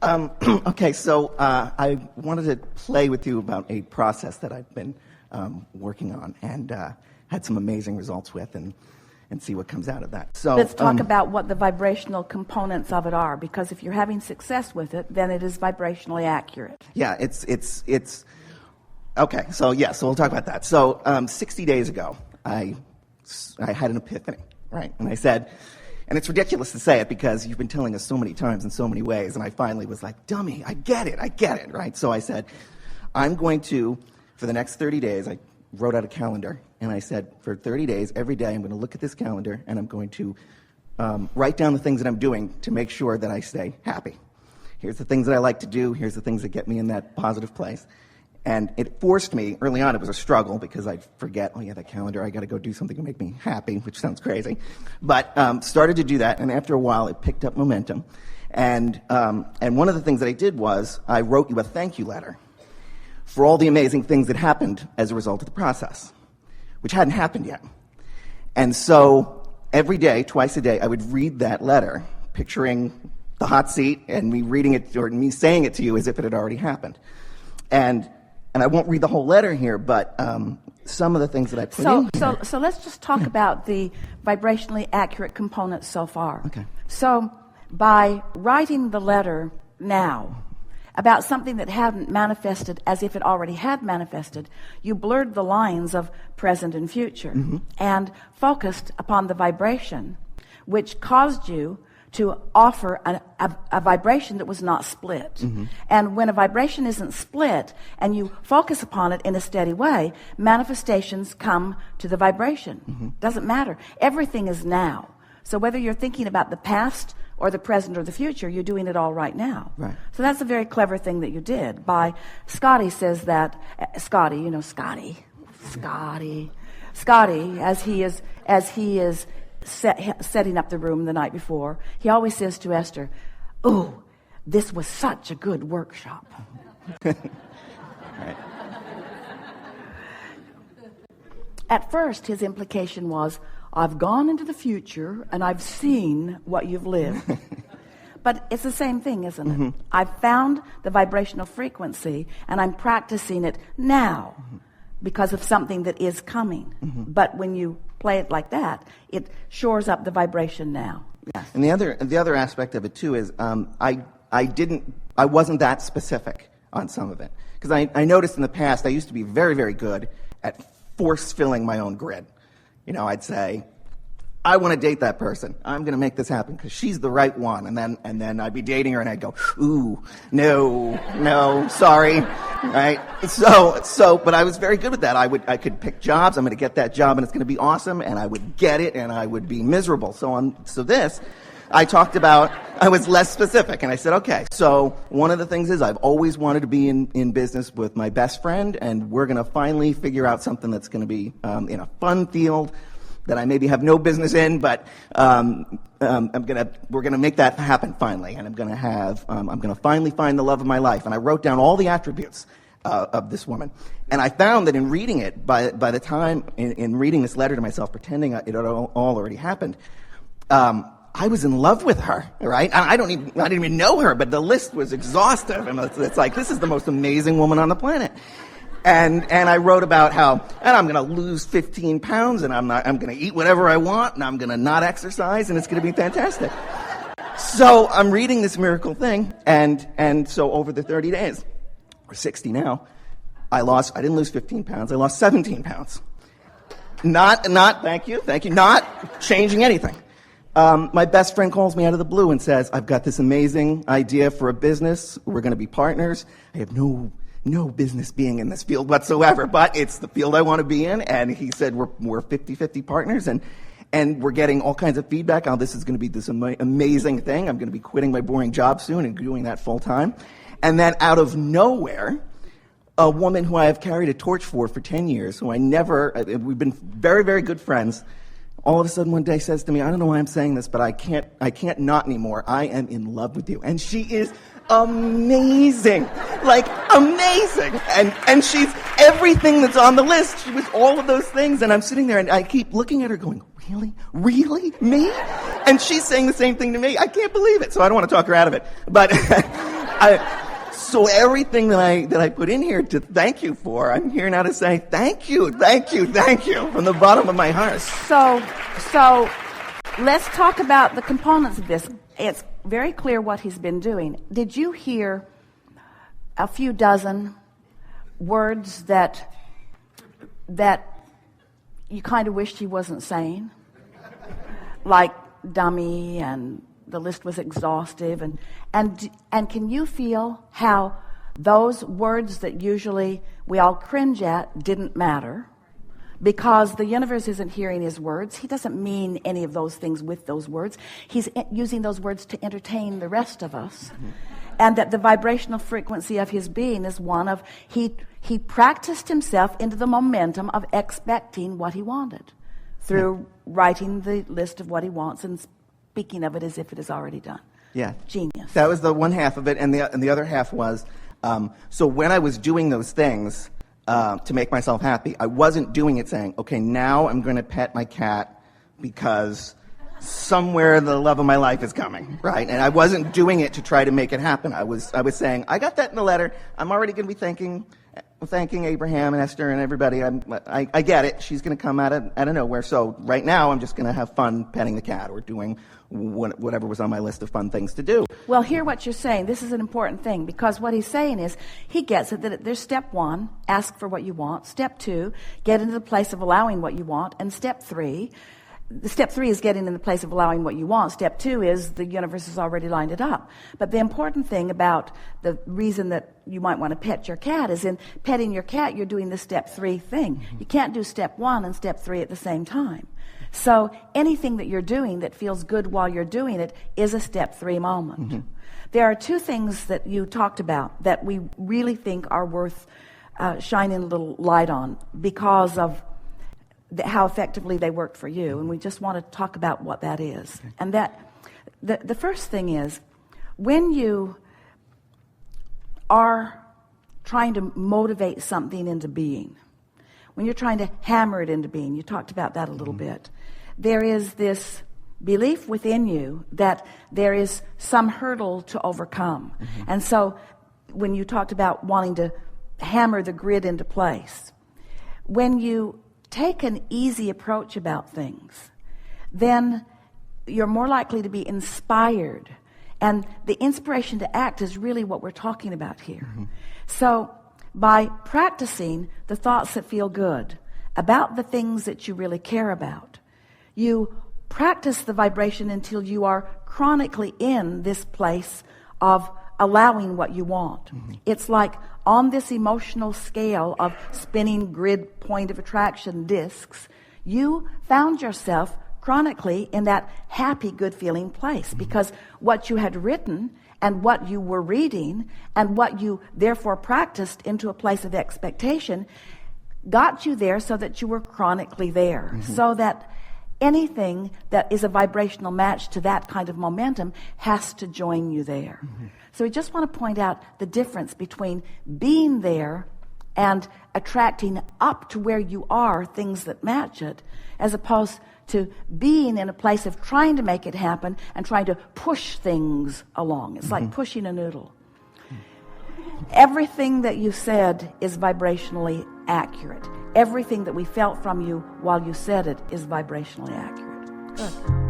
Okay, so I wanted to play with you about a process that I've been working on and had some amazing results with, and see what comes out of that. So let's talk about what the vibrational components of it are, because if you're having success with it, then it is vibrationally accurate. Yeah, it's okay. So we'll talk about that. So 60 days ago, I had an epiphany, right? And I said, and it's ridiculous to say it because you've been telling us so many times in so many ways, and I finally was like, dummy, I get it, right? So I said, I'm going to, for the next 30 days, I wrote out a calendar, and I said, for 30 days, every day, I'm going to look at this calendar, and I'm going to write down the things that I'm doing to make sure that I stay happy. Here's the things that I like to do. Here's the things that get me in that positive place. And it forced me, early on it was a struggle because I'd forget, oh yeah, that calendar, I got to go do something to make me happy, which sounds crazy. But started to do that, and after a while it picked up momentum. And one of the things that I did was I wrote you a thank you letter for all the amazing things that happened as a result of the process, which hadn't happened yet. And so every day, twice a day, I would read that letter, picturing the hot seat and me reading it, or me saying it to you as if it had already happened. And I won't read the whole letter here, but some of the things that I put in here. So let's just talk about the vibrationally accurate components so far. Okay. So by writing the letter now about something that hadn't manifested as if it already had manifested, you blurred the lines of present and future and focused upon the vibration, which caused you to offer a vibration that was not split. And when a vibration isn't split and you focus upon it in a steady way, manifestations come to the vibration. Doesn't matter. Everything is now. So whether you're thinking about the past or the present or the future, you're doing it all right now. Right. So that's a very clever thing that you did. Scotty says that, Scotty, as he is setting up the room the night before, he always says to Esther, "Ooh, this was such a good workshop." Right. At first, his implication was, I've gone into the future and I've seen what you've lived. But it's the same thing, isn't it? I've found the vibrational frequency and I'm practicing it now because of something that is coming. But when you play it like that, it shores up the vibration now. Yeah. And the other aspect of it too is I wasn't that specific on some of it, because I noticed in the past I used to be very, very good at force filling my own grid. You know, I'd say, I want to date that person. I'm going to make this happen because she's the right one. And then I'd be dating her and I'd go, ooh, no, sorry. Right? So, but I was very good with that. I could pick jobs. I'm going to get that job and it's going to be awesome. And I would get it and I would be miserable. So this, I talked about, I was less specific. And I said, okay, so one of the things is I've always wanted to be in business with my best friend, and we're going to finally figure out something that's going to be in a fun field that I maybe have no business in, but we're gonna make that happen finally, and I'm gonna finally find the love of my life. And I wrote down all the attributes of this woman, and I found that in reading it, by the time in reading this letter to myself, pretending it all already happened, I was in love with her. Right? I didn't even know her, but the list was exhaustive, and it's like, this is the most amazing woman on the planet. And I wrote about how, and I'm going to lose 15 pounds, and I'm going to eat whatever I want, and I'm going to not exercise, and it's going to be fantastic. So I'm reading this miracle thing, and so over the 30 days, or 60 now, I didn't lose 15 pounds, I lost 17 pounds. Not, thank you, not changing anything. My best friend calls me out of the blue and says, I've got this amazing idea for a business, we're going to be partners, I have no business being in this field whatsoever, but it's the field I want to be in. And he said, we're 50-50 partners, and we're getting all kinds of feedback on this is going to be this amazing thing. I'm going to be quitting my boring job soon and doing that full time. And then out of nowhere, a woman who I have carried a torch for 10 years, who we've been very, very good friends, all of a sudden one day says to me, I don't know why I'm saying this, but I can't not anymore. I am in love with you. And she is amazing, like amazing, and she's everything that's on the list. She was all of those things, and I'm sitting there and I keep looking at her going, really me? And she's saying the same thing to me. I can't believe it. So I don't want to talk her out of it, but So everything that I put in here to thank you for, I'm here now to say thank you from the bottom of my heart. So let's talk about the components of this. It's very clear what he's been doing. Did you hear a few dozen words that you kind of wished he wasn't saying? Like dummy, and the list was exhaustive, and can you feel how those words that usually we all cringe at didn't matter? Because the universe isn't hearing his words. He doesn't mean any of those things with those words. He's using those words to entertain the rest of us. Mm-hmm. And that the vibrational frequency of his being is one of, he practiced himself into the momentum of expecting what he wanted through writing the list of what he wants and speaking of it as if it is already done. Yeah. Genius. That was the one half of it, and the other half was, so when I was doing those things, to make myself happy, I wasn't doing it saying, okay, now I'm going to pet my cat because somewhere the love of my life is coming, right? And I wasn't doing it to try to make it happen. I was saying, I got that in the letter. I'm already going to be thanking Abraham and Esther and everybody. I get it. She's going to come out of nowhere. So right now I'm just going to have fun petting the cat or doing whatever was on my list of fun things to do. Well, hear what you're saying. This is an important thing, because what he's saying is he gets it that there's step 1, ask for what you want. Step 2, get into the place of allowing what you want. And step 3 is getting in the place of allowing what you want. Step 2 is the universe has already lined it up. But the important thing about the reason that you might want to pet your cat is in petting your cat, you're doing the step 3 thing. Mm-hmm. You can't do step 1 and step 3 at the same time. So anything that you're doing that feels good while you're doing it is a step 3 moment. Mm-hmm. There are 2 things that you talked about that we really think are worth shining a little light on because of how effectively they worked for you, and we just want to talk about what that is. Okay. And that the first thing is, when you are trying to motivate something into being, when you're trying to hammer it into being, you talked about that a little bit, there is this belief within you that there is some hurdle to overcome. Mm-hmm. And so when you talked about wanting to hammer the grid into place, when you take an easy approach about things, then you're more likely to be inspired. And the inspiration to act is really what we're talking about here. Mm-hmm. So by practicing the thoughts that feel good about the things that you really care about, you practice the vibration until you are chronically in this place of allowing what you want. Mm-hmm. It's like on this emotional scale of spinning grid point of attraction discs, you found yourself chronically in that happy, good feeling place, mm-hmm. because what you had written and what you were reading and what you therefore practiced into a place of expectation got you there so that you were chronically there. Mm-hmm. So that anything that is a vibrational match to that kind of momentum has to join you there. Mm-hmm. So we just want to point out the difference between being there and attracting up to where you are things that match it, as opposed to being in a place of trying to make it happen and trying to push things along. It's like pushing a noodle. Everything that you said is vibrationally accurate. Everything that we felt from you while you said it is vibrationally accurate. Good.